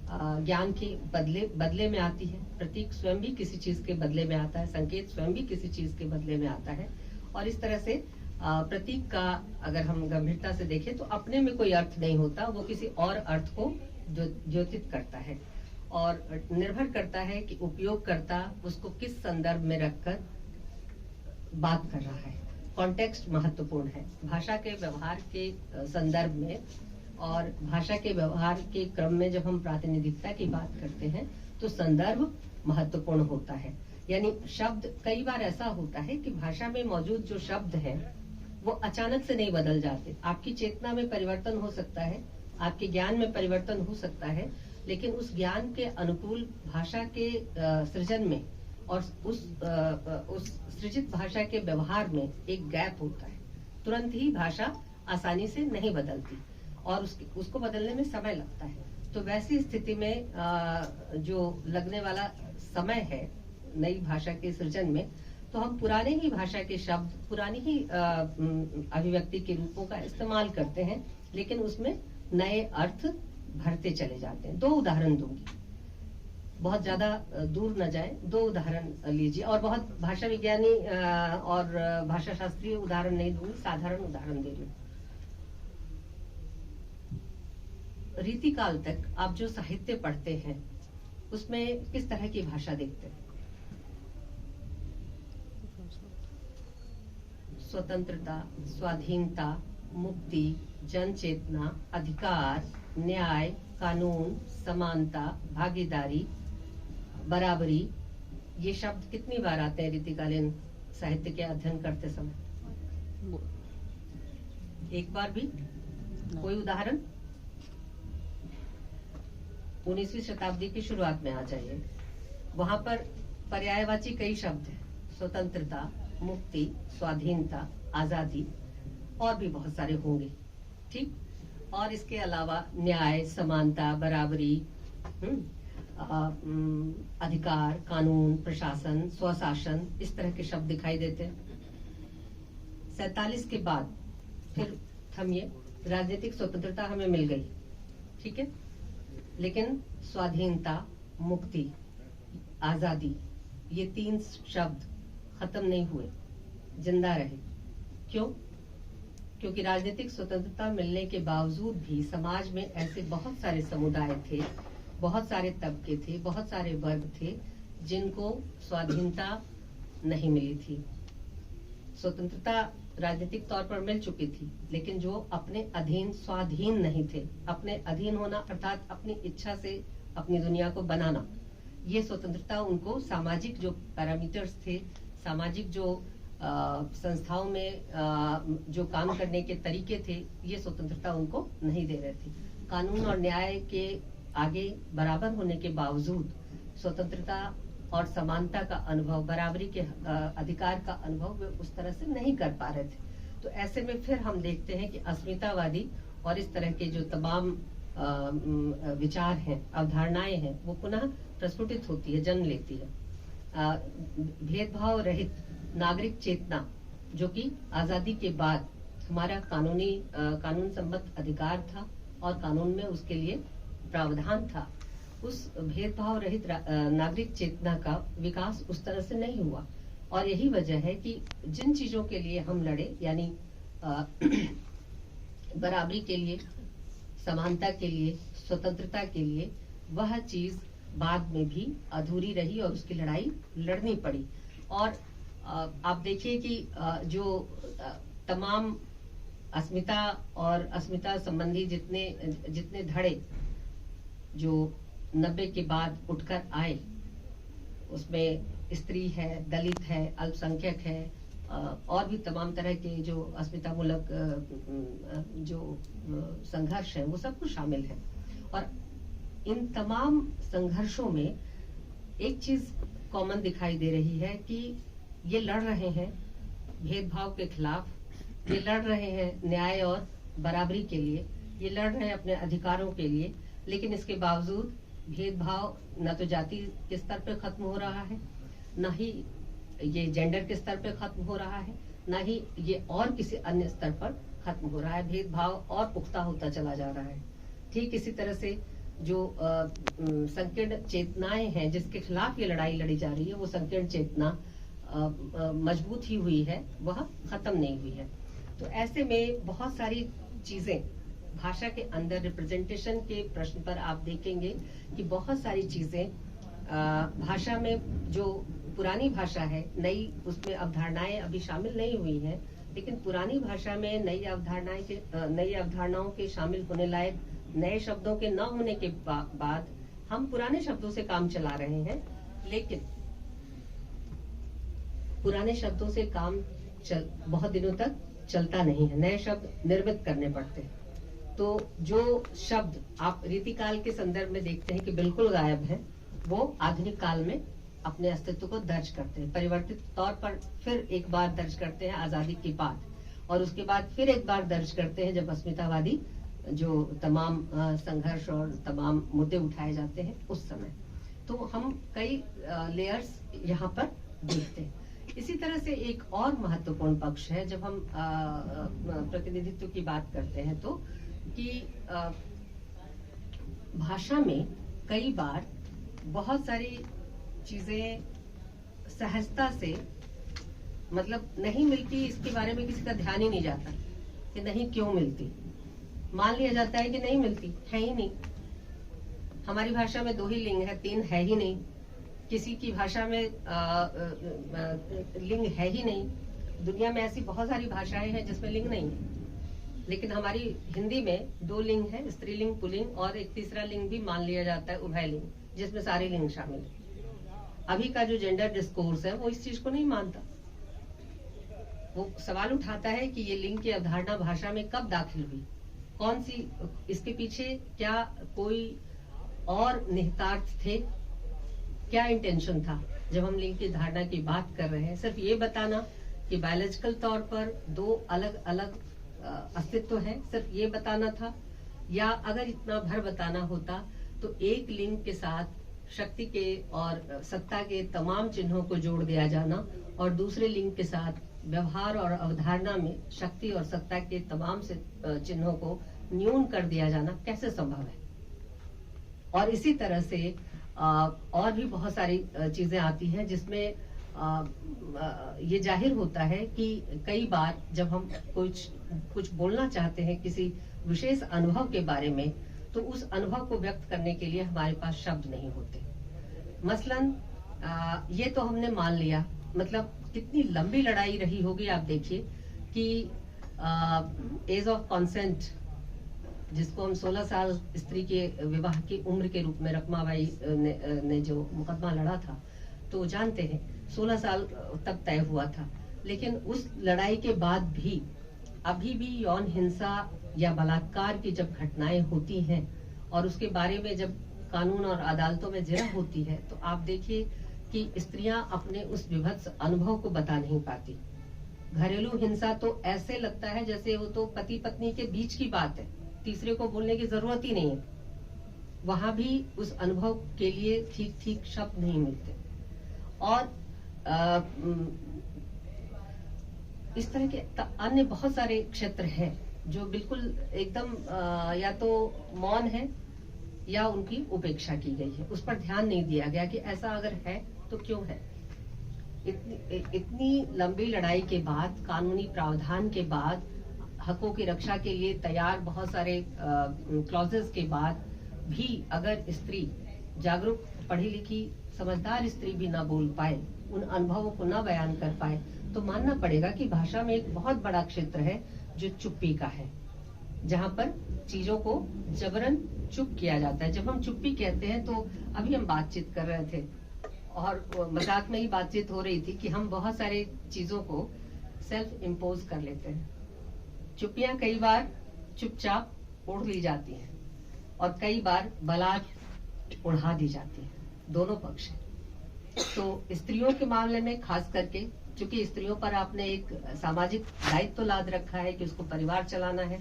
ज्ञान के बदले में आती है। प्रतीक स्वयं भी किसी चीज के बदले में आता है, संकेत स्वयं भी किसी चीज के बदले में आता है। और इस तरह से प्रतीक का अगर हम गंभीरता से देखें तो अपने में कोई अर्थ नहीं होता, वो किसी और अर्थ को द्योतित करता है और निर्भर करता है कि उपयोगकर्ता उसको किस संदर्भ में रखकर बात कर रहा है। कॉन्टेक्स्ट महत्वपूर्ण है भाषा के व्यवहार के संदर्भ में। और भाषा के व्यवहार के क्रम में जब हम प्रातिनिधिकता की बात करते हैं तो संदर्भ महत्वपूर्ण होता है। यानी शब्द, कई बार ऐसा होता है कि भाषा में मौजूद जो शब्द हैं वो अचानक से नहीं बदल जाते। आपकी चेतना में परिवर्तन हो सकता है, आपके ज्ञान में परिवर्तन हो सकता है, लेकिन उस ज्ञान के अनुकूल भाषा के सृजन में और उस सृजित भाषा के व्यवहार में एक गैप होता है। तुरंत ही भाषा आसानी से नहीं बदलती और उसको बदलने में समय लगता है। तो वैसी स्थिति में जो लगने वाला समय है नई भाषा के सृजन में, तो हम पुराने ही भाषा के शब्द, पुरानी ही अभिव्यक्ति के रूपों का इस्तेमाल करते हैं, लेकिन उसमें नए अर्थ भरते चले जाते हैं। 2 उदाहरण दूंगी, बहुत ज्यादा दूर न जाए, 2 उदाहरण लीजिए। और बहुत भाषा विज्ञानी और भाषा शास्त्रीय उदाहरण नहीं दूंगी, साधारण उदाहरण दे रही हूँ। रीतिकाल तक आप जो साहित्य पढ़ते हैं उसमें किस तरह की भाषा देखते हैं? स्वतंत्रता, स्वाधीनता, मुक्ति, जन चेतना, अधिकार, न्याय, कानून, समानता, भागीदारी, बराबरी, ये शब्द कितनी बार आते हैं रीतिकालीन साहित्य के अध्ययन करते समय? एक बार भी? कोई उदाहरण? 19वीं शताब्दी की शुरुआत में आ जाइए, वहां पर पर्यायवाची कई शब्द हैं, स्वतंत्रता, मुक्ति, स्वाधीनता, आजादी, और भी बहुत सारे होंगे, ठीक। और इसके अलावा न्याय, समानता, बराबरी, अधिकार, कानून, प्रशासन, स्वशासन, इस तरह के शब्द दिखाई देते हैं। 47 के बाद फिर थमिए, राजनीतिक स्वतंत्रता हमें मिल गई, ठीक है, लेकिन स्वाधीनता, मुक्ति, आजादी, ये 3 शब्द खत्म नहीं हुए, जिंदा रहे। क्यों? क्योंकि राजनीतिक स्वतंत्रता मिलने के बावजूद भी समाज में ऐसे बहुत सारे समुदाय थे, बहुत सारे तबके थे, बहुत सारे वर्ग थे जिनको स्वाधीनता नहीं मिली थी। स्वतंत्रता राजनीतिक तौर पर मिल चुकी थी, लेकिन जो अपने अधीन, स्वाधीन नहीं थे। अपने अधीन होना अर्थात अपनी इच्छा से अपनी दुनिया को बनाना, ये स्वतंत्रता उनको सामाजिक जो पैरामीटर्स थे, सामाजिक जो संस्थाओं में जो काम करने के तरीके थे, ये स्वतंत्रता उनको नहीं दे रहे थे। कानून और न्याय के आगे बराबर होने के बावजूद स्वतंत्रता और समानता का अनुभव, बराबरी के अधिकार का अनुभव वे उस तरह से नहीं कर पा रहे थे। तो ऐसे में फिर हम देखते हैं कि अस्मितावादी और इस तरह के जो तमाम विचार हैं, अवधारणाएं हैं, वो पुनः प्रस्फुटित होती है, जन्म लेती है। भेदभाव रहित नागरिक चेतना, जो कि आजादी के बाद हमारा कानून सम्मत अधिकार था और कानून में उसके लिए प्रावधान था, उस भेदभाव रहित नागरिक चेतना का विकास उस तरह से नहीं हुआ। और यही वजह है कि जिन चीजों के लिए हम लड़े, यानी बराबरी के लिए, समानता के लिए, स्वतंत्रता के लिए, वह चीज बाद में भी अधूरी रही और उसकी लड़ाई लड़नी पड़ी। और आप देखिए कि जो तमाम अस्मिता और अस्मिता संबंधी जितने धड़े जो 90 के बाद उठकर आए, उसमें स्त्री है, दलित है, अल्पसंख्यक है, और भी तमाम तरह के जो अस्मितामूलक जो संघर्ष है, वो सब कुछ शामिल है। और इन तमाम संघर्षों में एक चीज कॉमन दिखाई दे रही है कि ये लड़ रहे हैं भेदभाव के खिलाफ, ये लड़ रहे हैं न्याय और बराबरी के लिए, ये लड़ रहे हैं अपने अधिकारों के लिए, लेकिन इसके बावजूद भेदभाव न तो जाति के स्तर पर खत्म हो रहा है, न ही ये जेंडर के स्तर पर खत्म हो रहा है, न ही ये और किसी अन्य स्तर पर खत्म हो रहा है। भेदभाव और पुख्ता होता चला जा रहा है। ठीक इसी तरह से जो संकीर्ण चेतनाएं हैं जिसके खिलाफ ये लड़ाई लड़ी जा रही है, वो संकीर्ण चेतना मजबूत ही हुई है, वह खत्म नहीं हुई है। तो ऐसे में बहुत सारी चीजें भाषा के अंदर रिप्रेजेंटेशन के प्रश्न पर आप देखेंगे कि बहुत सारी चीजें भाषा में जो पुरानी भाषा है, नई उसमें अवधारणाएं अभी शामिल नहीं हुई हैं, लेकिन पुरानी भाषा में नई अवधारणाओं के शामिल होने लायक नए शब्दों के न होने के बाद हम पुराने शब्दों से काम चला रहे हैं, लेकिन पुराने शब्दों से काम बहुत दिनों तक चलता नहीं है, नए शब्द निर्मित करने पड़ते हैं। तो जो शब्द आप रीतिकाल के संदर्भ में देखते हैं कि बिल्कुल गायब हैं, वो आधुनिक काल में अपने अस्तित्व को दर्ज करते हैं, परिवर्तित तौर पर फिर एक बार दर्ज करते हैं आजादी के बाद, और उसके बाद फिर एक बार दर्ज करते हैं जब अस्मितावादी जो तमाम संघर्ष और तमाम मुद्दे उठाए जाते हैं उस समय। तो हम कई लेयर्स यहाँ पर देखते हैं। इसी तरह से एक और महत्वपूर्ण पक्ष है जब हम प्रतिनिधित्व की बात करते हैं, तो कि भाषा में कई बार बहुत सारी चीजें सहजता से मतलब नहीं मिलती, इसके बारे में किसी का ध्यान ही नहीं जाता कि नहीं क्यों मिलती। मान लिया जाता है कि नहीं मिलती, है ही नहीं। हमारी भाषा में 2 ही लिंग है, 3 है ही नहीं। किसी की भाषा में लिंग है ही नहीं। दुनिया में ऐसी बहुत सारी भाषाएं हैं जिसमें लिंग नहीं है, लेकिन हमारी हिंदी में 2 लिंग है, स्त्रीलिंग पुल्लिंग, और एक तीसरा लिंग भी मान लिया जाता है उभय लिंग, जिसमें सारे लिंग शामिल है। अभी का जो जेंडर डिस्कोर्स है वो इस चीज को नहीं मानता। वो सवाल उठाता है कि ये लिंग की अवधारणा भाषा में कब दाखिल हुई, कौन सी, इसके पीछे क्या कोई और निहितार्थ थे, क्या इंटेंशन था जब हम लिंग की धारणा की बात कर रहे हैं। सिर्फ ये बताना कि बायोलॉजिकल तौर पर 2 अलग अलग अस्तित्व है, सिर्फ ये बताना था, या अगर इतना भर बताना होता तो एक लिंग के साथ शक्ति के और सत्ता के तमाम चिन्हों को जोड़ दिया जाना और दूसरे लिंग के साथ व्यवहार और अवधारणा में शक्ति और सत्ता के तमाम से चिन्हों को न्यून कर दिया जाना कैसे संभव है। और इसी तरह से और भी बहुत सारी चीजें आती हैं जिसमें ये जाहिर होता है कि कई बार जब हम कुछ बोलना चाहते हैं किसी विशेष अनुभव के बारे में, तो उस अनुभव को व्यक्त करने के लिए हमारे पास शब्द नहीं होते। मसलन ये तो हमने मान लिया, मतलब कितनी लंबी लड़ाई रही होगी। आप देखिए कि एज ऑफ कंसेंट, जिसको हम 16 साल स्त्री के विवाह की उम्र के रूप में रखमाबाई ने जो मुकदमा लड़ा था, तो जानते हैं 16 साल तक तय हुआ था। लेकिन उस लड़ाई के बाद भी अभी भी यौन हिंसा या बलात्कार की जब घटनाएं होती हैं और उसके बारे में जब कानून और अदालतों में जिरह होती है, तो आप देखिए कि स्त्रियां अपने उस विभत्स अनुभव को बता नहीं पाती। घरेलू हिंसा तो ऐसे लगता है जैसे वो तो पति पत्नी के बीच की बात है, तीसरे को बोलने की जरूरत ही नहीं है। वहां भी उस अनुभव के लिए ठीक ठीक शब्द नहीं मिलते। और इस तरह के अन्य बहुत सारे क्षेत्र हैं जो बिल्कुल एकदम या तो मौन है या उनकी उपेक्षा की गई है, उस पर ध्यान नहीं दिया गया कि ऐसा अगर है तो क्यों है। इतनी लंबी लड़ाई के बाद, कानूनी प्रावधान के बाद, हकों की रक्षा के लिए तैयार बहुत सारे क्लॉजेस के बाद भी अगर स्त्री जागरूक, पढ़ी लिखी, समझदार स्त्री भी ना बोल पाए, उन अनुभवों को ना बयान कर पाए, तो मानना पड़ेगा कि भाषा में एक बहुत बड़ा क्षेत्र है जो चुप्पी का है, जहाँ पर चीजों को जबरन चुप किया जाता है। जब हम चुप्पी कहते हैं, तो अभी हम बातचीत कर रहे थे और मजाक में ही बातचीत हो रही थी कि हम बहुत सारी चीजों को सेल्फ इम्पोज कर लेते हैं। चुप्पियां कई बार चुपचाप ओढ़ ली जाती हैं और कई बार बलात् उड़ा दी जाती है, दोनों पक्ष है। तो स्त्रियों के मामले में खास करके, चूंकि स्त्रियों पर आपने एक सामाजिक दायित्व लाद रखा है कि उसको परिवार चलाना है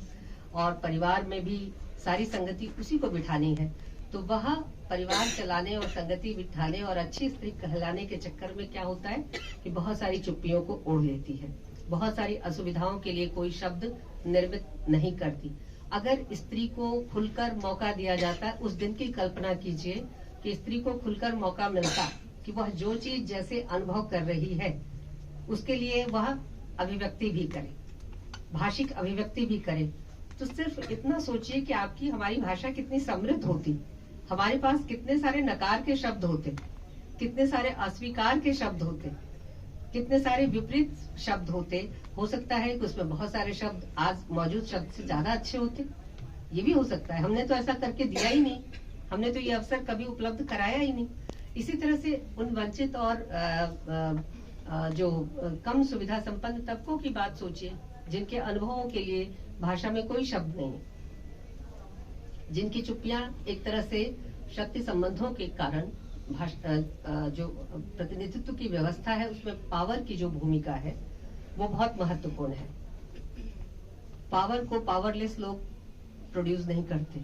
और परिवार में भी सारी संगति उसी को बिठानी है, तो वह परिवार चलाने और संगति बिठाने और अच्छी स्त्री कहलाने के चक्कर में क्या होता है कि बहुत सारी चुप्पियों को ओढ़ लेती है, बहुत सारी असुविधाओं के लिए कोई शब्द निर्मित नहीं करती। अगर स्त्री को खुलकर मौका दिया जाता है, उस दिन की कल्पना कीजिए कि स्त्री को खुलकर मौका मिलता कि वह जो चीज जैसे अनुभव कर रही है उसके लिए वह अभिव्यक्ति भी करे, भाषिक अभिव्यक्ति भी करे। तो सिर्फ इतना सोचिए कि आपकी हमारी भाषा कितनी समृद्ध होती, हमारे पास कितने सारे नकार के शब्द होते, कितने सारे अस्वीकार के शब्द होते, कितने सारे विपरीत शब्द होते। हो सकता है कि उसमें बहुत सारे शब्द आज मौजूद शब्द से ज्यादा अच्छे होते, ये भी हो सकता है। हमने तो ऐसा करके दिया ही नहीं, हमने तो ये अवसर कभी उपलब्ध कराया ही नहीं। इसी तरह से उन वंचित और जो कम सुविधा संपन्न तबकों की बात सोचिए, जिनके अनुभवों के लिए भाषा में कोई शब्द नहीं, जिनकी चुप्पियां एक तरह से शक्ति संबंधों के कारण जो प्रतिनिधित्व की व्यवस्था है उसमें पावर की जो भूमिका है वो बहुत महत्वपूर्ण है। पावर को पावरलेस लोग प्रोड्यूस नहीं करते,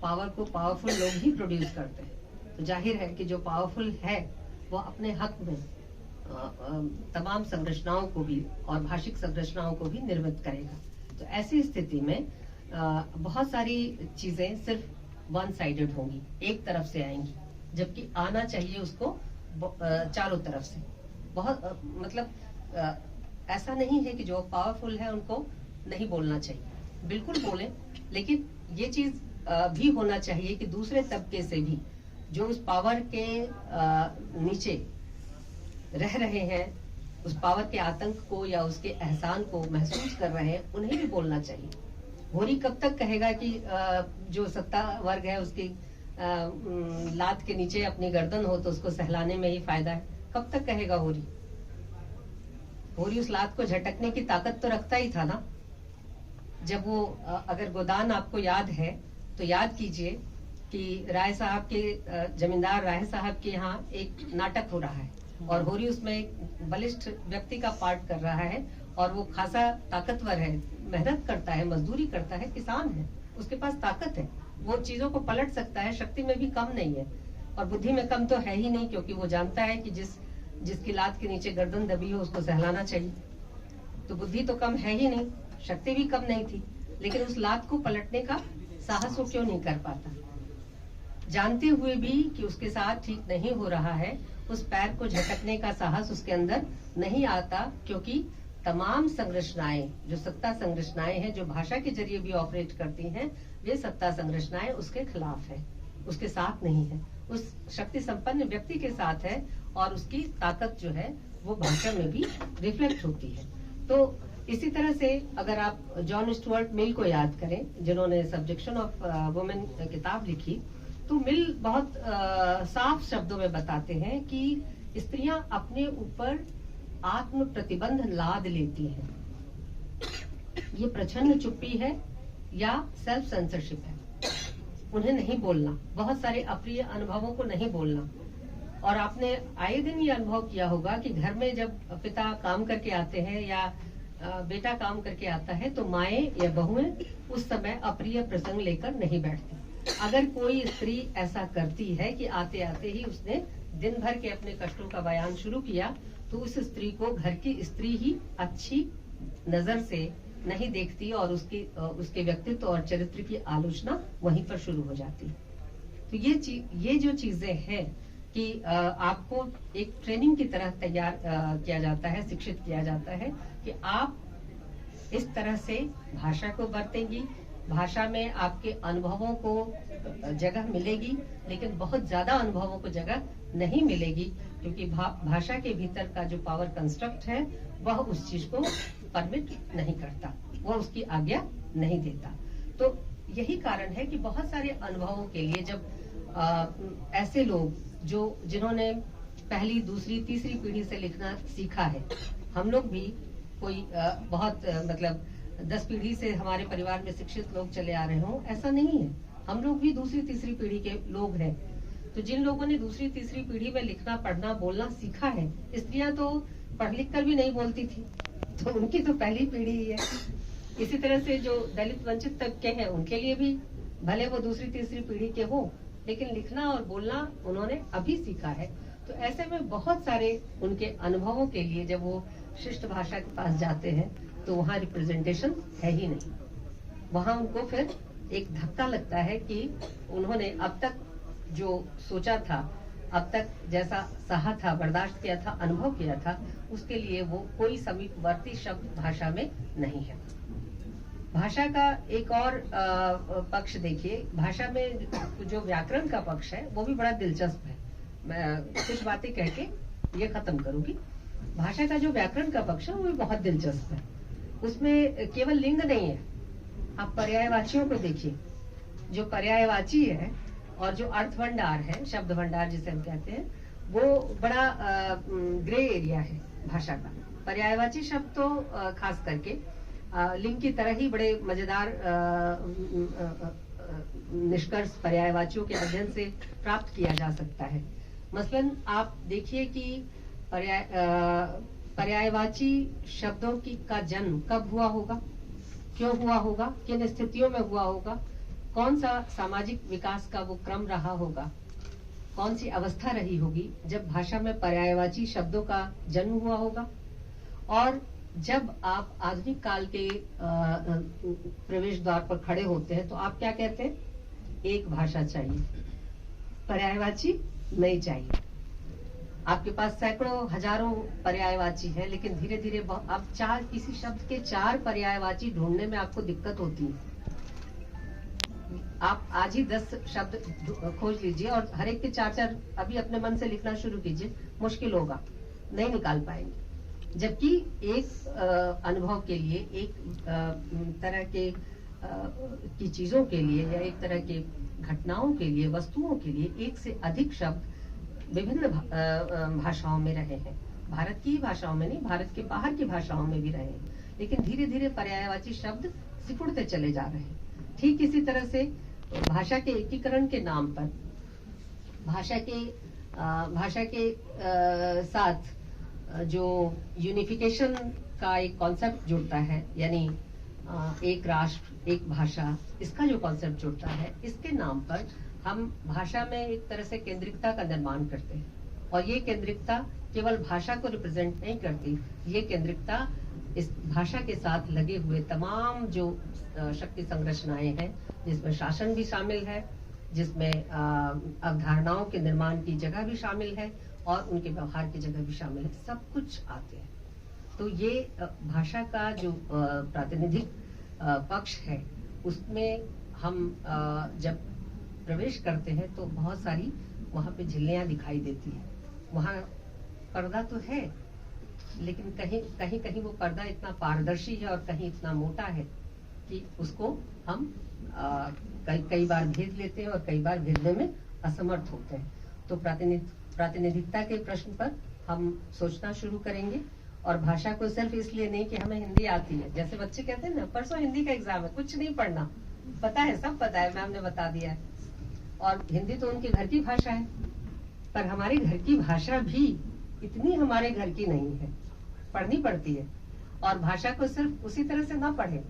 पावर को पावरफुल लोग ही प्रोड्यूस करते हैं। तो जाहिर है कि जो पावरफुल है वो अपने हक में तमाम संरचनाओं को भी और भाषिक संरचनाओं को भी निर्मित करेगा। तो ऐसी स्थिति में बहुत सारी चीजें सिर्फ वन साइडेड होंगी, एक तरफ से आएंगी, जबकि आना चाहिए उसको चारों तरफ से। बहुत ऐसा नहीं है कि जो पावरफुल है उनको नहीं बोलना चाहिए, बिल्कुल बोलें, लेकिन ये चीज भी होना चाहिए कि दूसरे तबके से भी जो उस पावर के नीचे रह रहे हैं, उस पावर के आतंक को या उसके एहसान को महसूस कर रहे हैं, उन्हें भी बोलना चाहिए। होरी कब तक कहेगा कि जो सत्ता वर्ग है उसकी लात के नीचे अपनी गर्दन हो तो उसको सहलाने में ही फायदा है? कब तक कहेगा होरी? होरी उस लात को झटकने की ताकत तो रखता ही था ना। जब वो अगर गोदान आपको याद है तो याद कीजिए कि राय साहब के जमींदार राय साहब के यहाँ एक नाटक हो रहा है और होरी उसमें एक बलिष्ठ व्यक्ति का पार्ट कर रहा है और वो खासा ताकतवर है, मेहनत करता है, मजदूरी करता है, किसान है, उसके पास ताकत है, वो चीजों को पलट सकता है, शक्ति में भी कम नहीं है और बुद्धि में कम तो है ही नहीं, क्योंकि वो जानता है कि जिसकी लात के नीचे गर्दन दबी हो उसको सहलाना चाहिए। तो बुद्धि तो कम है ही नहीं, शक्ति भी कम नहीं थी, लेकिन उस लात को पलटने का साहस वो क्यों नहीं कर पाता? जानते हुए भी कि उसके साथ ठीक नहीं हो रहा है, उस पैर को झटकने का साहस उसके अंदर नहीं आता, क्योंकि तमाम संरचनाएं, जो सत्ता संरचनाएं हैं, जो भाषा के जरिए भी ऑपरेट करती हैं, वे सत्ता संरचनाएं उसके खिलाफ है, उसके साथ नहीं है, उस शक्ति संपन्न व्यक्ति के साथ है और उसकी ताकत जो है वो भाषा में भी रिफ्लेक्ट होती है। तो इसी तरह से अगर आप जॉन स्टुअर्ट मिल को याद करें, जिन्होंने सब्जेक्शन ऑफ वुमेन किताब लिखी, तो मिल बहुत साफ शब्दों में बताते हैं कि स्त्रियां अपने ऊपर आत्म प्रतिबंध लाद लेती हैं। ये प्रछन्न चुप्पी है या सेल्फ सेंसरशिप है, उन्हें नहीं बोलना, बहुत सारे अप्रिय अनुभवों को नहीं बोलना। और आपने आए दिन ये अनुभव किया होगा कि घर में जब पिता काम करके आते हैं या बेटा काम करके आता है तो माएं या बहुएं उस समय अप्रिय प्रसंग लेकर नहीं बैठती। अगर कोई स्त्री ऐसा करती है कि आते आते ही उसने दिन भर के अपने कष्टों का बयान शुरू किया, तो उस स्त्री को घर की स्त्री ही अच्छी नजर से नहीं देखती और उसके व्यक्तित्व और चरित्र की आलोचना वहीं पर शुरू हो जाती। तो ये जो चीजें हैं कि आपको एक ट्रेनिंग की तरह तैयार किया जाता है, शिक्षित किया जाता है कि आप इस तरह से भाषा को बरतेंगी, भाषा में आपके अनुभवों को जगह मिलेगी, लेकिन बहुत ज्यादा अनुभवों को जगह नहीं मिलेगी, क्योंकि भाषा के भीतर का जो पावर कंस्ट्रक्ट है वह उस चीज को परमिट नहीं करता, वह उसकी आज्ञा नहीं देता। तो यही कारण है कि बहुत सारे अनुभवों के लिए जब ऐसे लोग जिन्होंने पहली, दूसरी, तीसरी पीढ़ी से लिखना सीखा है, हम लोग भी कोई बहुत 10 पीढ़ी से हमारे परिवार में शिक्षित लोग चले आ रहे हों, ऐसा नहीं है, हम लोग भी दूसरी तीसरी पीढ़ी के लोग हैं। तो जिन लोगों ने दूसरी तीसरी पीढ़ी में लिखना पढ़ना बोलना सीखा है, स्त्रियां तो पढ़ लिख कर भी नहीं बोलती थी, तो उनकी तो पहली पीढ़ी ही है। इसी तरह से जो दलित वंचित तबके हैं उनके लिए भी भले वो दूसरी तीसरी पीढ़ी के हो, लेकिन लिखना और बोलना उन्होंने अभी सीखा है। तो ऐसे में बहुत सारे उनके अनुभवों के लिए जब वो शिष्ट भाषा के पास जाते हैं तो वहाँ रिप्रेजेंटेशन है ही नहीं। वहाँ उनको फिर एक धक्का लगता है कि उन्होंने अब तक जो सोचा था, अब तक जैसा सहा था, बर्दाश्त किया था, अनुभव किया था, उसके लिए वो कोई समीपवर्ती शब्द भाषा में नहीं है। भाषा का एक और पक्ष देखिए, भाषा में जो व्याकरण का पक्ष है वो भी बड़ा दिलचस्प है। मैं कुछ बातें कह के ये खत्म करूंगी। भाषा का जो व्याकरण का पक्ष है वो भी बहुत दिलचस्प है। उसमें केवल लिंग नहीं है, आप पर्यायवाचियों को देखिए। जो पर्यायवाची है और जो अर्थ भंडार है, शब्द भंडार जिसे हम कहते हैं, वो बड़ा ग्रे एरिया है भाषा का। पर्यायवाची शब्द तो खास करके लिंग की तरह ही बड़े मजेदार निष्कर्ष पर्यायवाचियों के अध्ययन से प्राप्त किया जा सकता है। मसलन आप देखिए कि पर्यायवाची शब्दों का जन्म कब हुआ होगा, क्यों हुआ होगा, किन स्थितियों में हुआ होगा, कौन सा सामाजिक विकास का वो क्रम रहा होगा, कौन सी अवस्था रही होगी जब भाषा में पर्यायवाची शब्दों का जन्म हुआ होगा। और जब आप आधुनिक काल के प्रवेश द्वार पर खड़े होते हैं तो आप क्या कहते हैं? एक भाषा चाहिए, पर्यायवाची नहीं चाहिए। आपके पास सैकड़ों हजारों पर्यायवाची है, लेकिन धीरे धीरे अब किसी शब्द के 4 पर्यायवाची ढूंढने में आपको दिक्कत होती है। आप आज ही 10 शब्द खोज लीजिए और हर एक के 4-4 अभी अपने मन से लिखना शुरू कीजिए, मुश्किल होगा, नहीं निकाल पाएंगे। जबकि एक अनुभव के लिए, एक तरह के की चीजों के लिए या एक तरह के घटनाओं के लिए, वस्तुओं के लिए एक से अधिक शब्द विभिन्न भाषाओं में रहे हैं। भारत की भाषाओं में नहीं, भारत के बाहर की भाषाओं में भी रहे हैं, लेकिन धीरे धीरे पर्यायवाची शब्द सिकुड़ते चले जा रहे हैं। ठीक इसी तरह से भाषा के एकीकरण के नाम पर भाषा के साथ जो यूनिफिकेशन का एक कॉन्सेप्ट जुड़ता है, यानी एक राष्ट्र एक भाषा, इसका जो कॉन्सेप्ट जुड़ता है, इसके नाम पर हम भाषा में एक तरह से केंद्रिकता का निर्माण करते हैं। और ये केंद्रिकता केवल भाषा को रिप्रेजेंट नहीं करती, ये केंद्रिकता इस भाषा के साथ लगे हुए तमाम जो शक्ति संरचनाएं हैं, जिसमें शासन भी शामिल है, जिसमें अवधारणाओं के निर्माण की जगह भी शामिल है और उनके व्यवहार की जगह भी शामिल है, सब कुछ आते हैं। तो ये भाषा का जो प्रातिनिधिक पक्ष है, उसमें हम जब प्रवेश करते हैं तो बहुत सारी वहाँ पे झिल्लियाँ दिखाई देती है। वहाँ पर्दा तो है, लेकिन कहीं कहीं वो पर्दा इतना पारदर्शी है और कहीं इतना मोटा है कि उसको हम कई बार भेद लेते हैं और कई बार भेदने में असमर्थ होते हैं। तो प्रातिनिधिकता के प्रश्न पर हम सोचना शुरू करेंगे। और भाषा को सिर्फ इसलिए नहीं कि हमें हिंदी आती है, जैसे बच्चे कहते हैं ना, परसों हिंदी का एग्जाम है, कुछ नहीं पढ़ना, पता है, सब पता है, मैम ने बता दिया है। और हिंदी तो उनके घर की भाषा है, पर हमारे घर की भाषा भी इतनी हमारे घर की नहीं है, पढ़नी पड़ती है। और भाषा को सिर्फ उसी तरह से ना पढ़े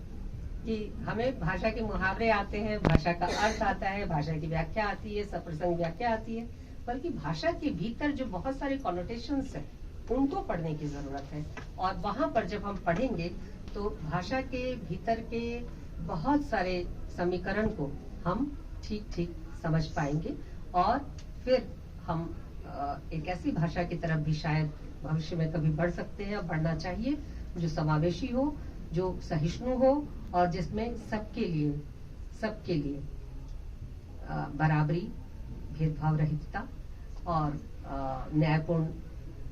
कि हमें भाषा के मुहावरे आते हैं, भाषा का अर्थ आता है, भाषा की व्याख्या आती है, सप्रसंग व्याख्या आती है, बल्कि भाषा के भीतर जो बहुत सारे कॉनोटेशंस हैं, उनको पढ़ने की जरूरत है। और वहां पर जब हम पढ़ेंगे तो भाषा के भीतर के बहुत सारे समीकरण को हम ठीक ठीक समझ पाएंगे और फिर हम एक ऐसी भाषा की तरफ भी शायद भविष्य में कभी बढ़ सकते हैं और बढ़ना चाहिए, जो समावेशी हो, जो सहिष्णु हो और जिसमें सबके लिए बराबरी, भेदभाव रहितता और न्यायपूर्ण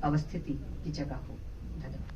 अवस्थिति की जगह हो। धन्यवाद।